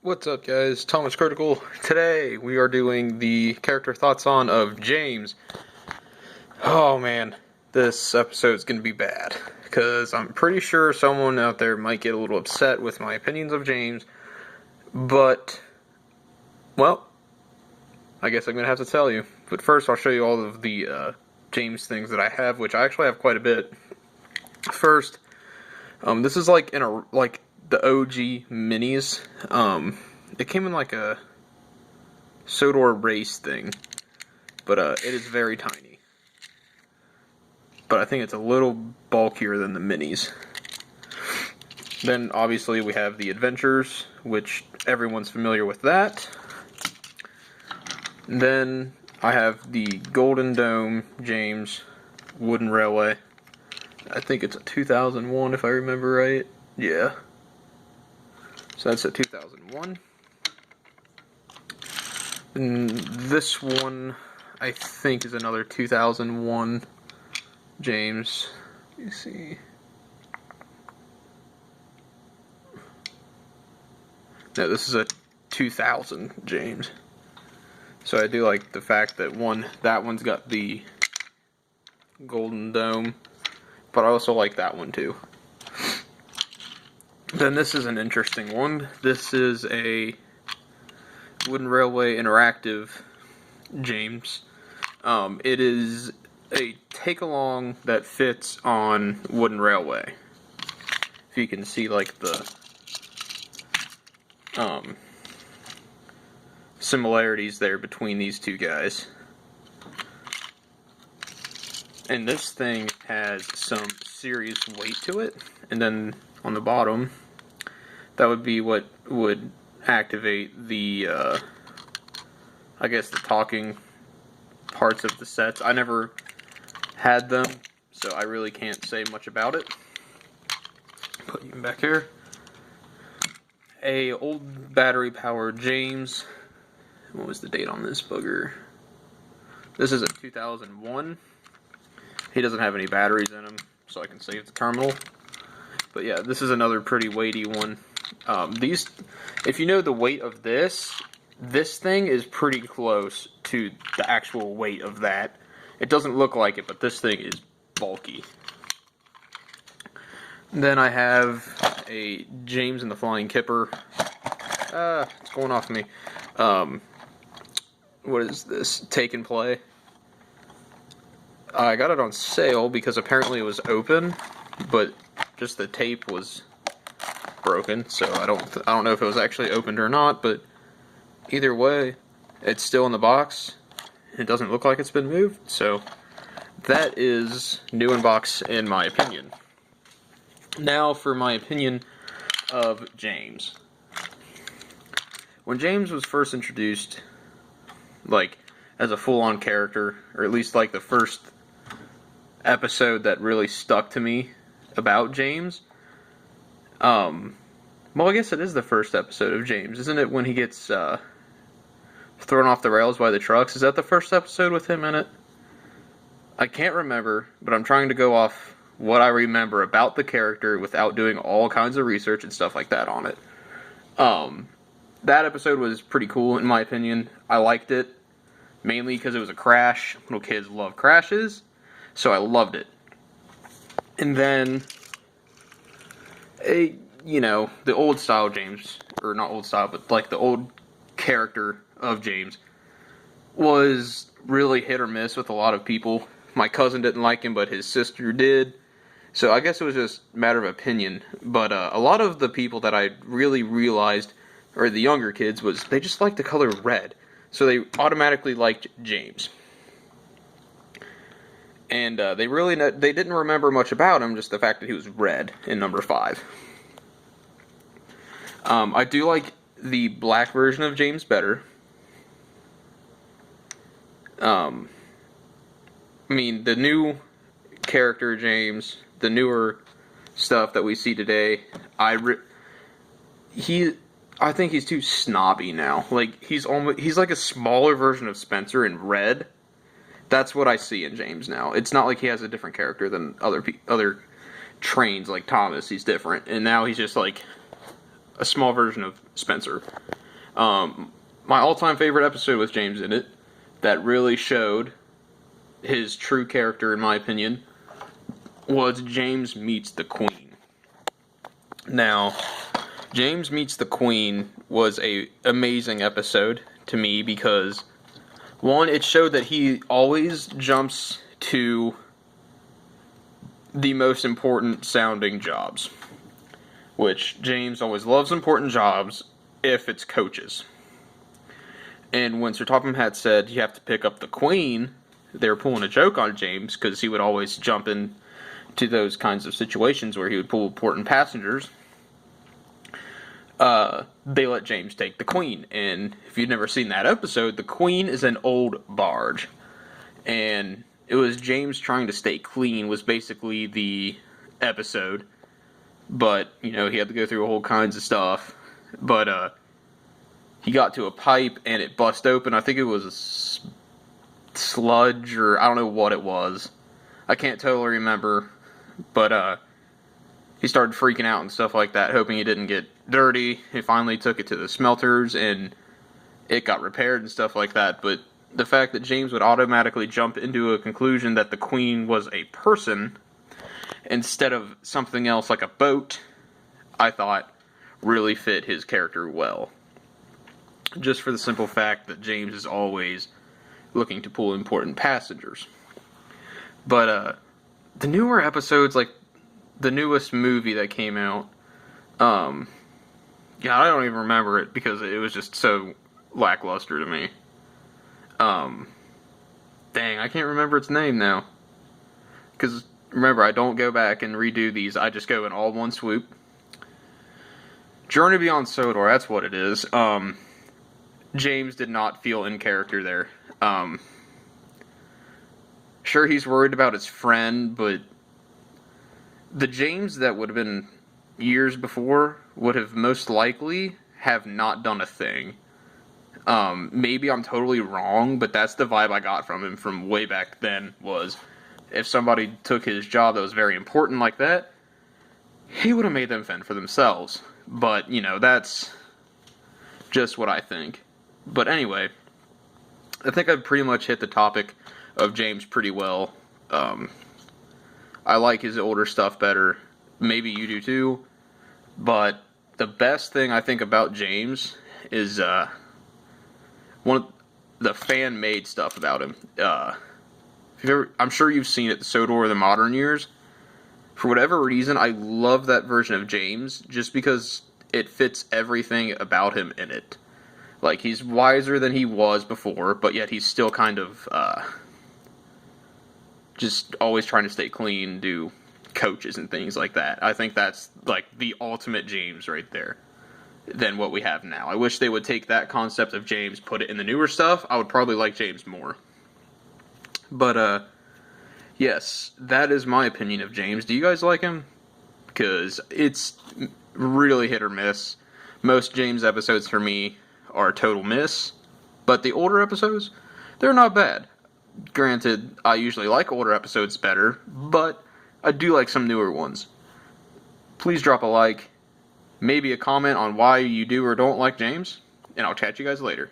What's up, guys? Thomas Critical. Today we are doing the character thoughts on of James. Oh man, this episode's gonna be bad because I'm pretty sure someone out there might get a little upset with my opinions of James. But, well, I guess I'm gonna have to tell you. But first, I'll show you all of the James things that I have, which I actually have quite a bit. First, this is like the OG minis. It came in like a Sodor race thing, but it is very tiny. But I think it's a little bulkier than the minis. Then obviously we have the Adventures, which everyone's familiar with that. And then I have the Golden Dome James Wooden Railway. I think it's a 2001 if I remember right. Yeah. So that's a 2001. And this one, I think, is another 2001 James. Let me see. No, this is a 2000 James. So I do like the fact that that one's got the Golden Dome, but I also like that one too. Then this is an interesting one. This is a Wooden Railway Interactive James. It is a take-along that fits on Wooden Railway. If you can see like the similarities there between these two guys. And this thing has some serious weight to it. And then on the bottom, that would be what would activate the, I guess the talking parts of the sets. I never had them, so I really can't say much about it. Put you back here. A old battery-powered James. What was the date on this bugger? This is a 2001. He doesn't have any batteries in him, so I can save the terminal. But yeah, this is another pretty weighty one. If you know the weight of this thing is pretty close to the actual weight of that. It doesn't look like it, but this thing is bulky. Then I have a James and the Flying Kipper. It's going off me. What is this? Take and Play. I got it on sale because apparently it was open, but just the tape was broken, so I don't know if it was actually opened or not, but either way, it's still in the box. It doesn't look like it's been moved, so that is new in box in my opinion. Now for my opinion of James. When James was first introduced, like, as a full-on character, or at least like the first episode that really stuck to me about James, well, I guess it is the first episode of James, isn't it, when he gets thrown off the rails by the trucks? Is that the first episode with him in it? I can't remember, but I'm trying to go off what I remember about the character without doing all kinds of research and stuff like that on it. That episode was pretty cool, in my opinion. I liked it, mainly because it was a crash. Little kids love crashes, so I loved it. And then, the old style James, or not old style, but like the old character of James, was really hit or miss with a lot of people. My cousin didn't like him, but his sister did. So I guess it was just a matter of opinion. But a lot of the people that I really realized, or the younger kids, was they just liked the color red. So they automatically liked James. And they didn't remember much about him, just the fact that he was red in number 5. I do like the black version of James better. I mean, the new character James, the newer stuff that we see today, I think he's too snobby now. Like, he's like a smaller version of Spencer in red. That's what I see in James now. It's not like he has a different character than other trains like Thomas. He's different, and now he's just like a small version of Spencer. My all-time favorite episode with James in it, that really showed his true character, in my opinion, was James Meets the Queen. Now, James Meets the Queen was a amazing episode to me because, one, it showed that he always jumps to the most important sounding jobs, which James always loves important jobs if it's coaches. And when Sir Topham Hatt said you have to pick up the Queen, they were pulling a joke on James because he would always jump in to those kinds of situations where he would pull important passengers. They let James take the Queen. And if you've never seen that episode, the Queen is an old barge. And it was James trying to stay clean was basically the episode. But, you know, he had to go through all kinds of stuff. But, he got to a pipe and it bust open. I think it was a sludge or I don't know what it was. I can't totally remember. But, he started freaking out and stuff like that, hoping he didn't get dirty. He finally took it to the smelters and it got repaired and stuff like that. But the fact that James would automatically jump into a conclusion that the Queen was a person instead of something else like a boat, I thought really fit his character well. Just for the simple fact that James is always looking to pull important passengers. But, the newer episodes, like the newest movie that came out, I don't even remember it because it was just so lackluster to me. Dang, I can't remember its name now. Because, remember, I don't go back and redo these, I just go in all one swoop. Journey Beyond Sodor, that's what it is. James did not feel in character there. Sure, he's worried about his friend, but the James that would have been years before would have most likely have not done a thing. Maybe I'm totally wrong, but that's the vibe I got from him from way back then, was if somebody took his job that was very important like that, he would have made them fend for themselves. But, you know, that's just what I think. But anyway, I think I've pretty much hit the topic of James pretty well. I like his older stuff better. Maybe you do too. But the best thing I think about James is one of the fan-made stuff about him. I'm sure you've seen it, the Sodor of the Modern Years. For whatever reason, I love that version of James just because it fits everything about him in it. Like, he's wiser than he was before, but yet he's still kind of, just always trying to stay clean, do coaches and things like that. I think that's, like, the ultimate James right there than what we have now. I wish they would take that concept of James, put it in the newer stuff. I would probably like James more. But, yes, that is my opinion of James. Do you guys like him? Because it's really hit or miss. Most James episodes for me are a total miss, but the older episodes, they're not bad. Granted, I usually like older episodes better, but I do like some newer ones. Please drop a like, maybe a comment on why you do or don't like James, and I'll chat you guys later.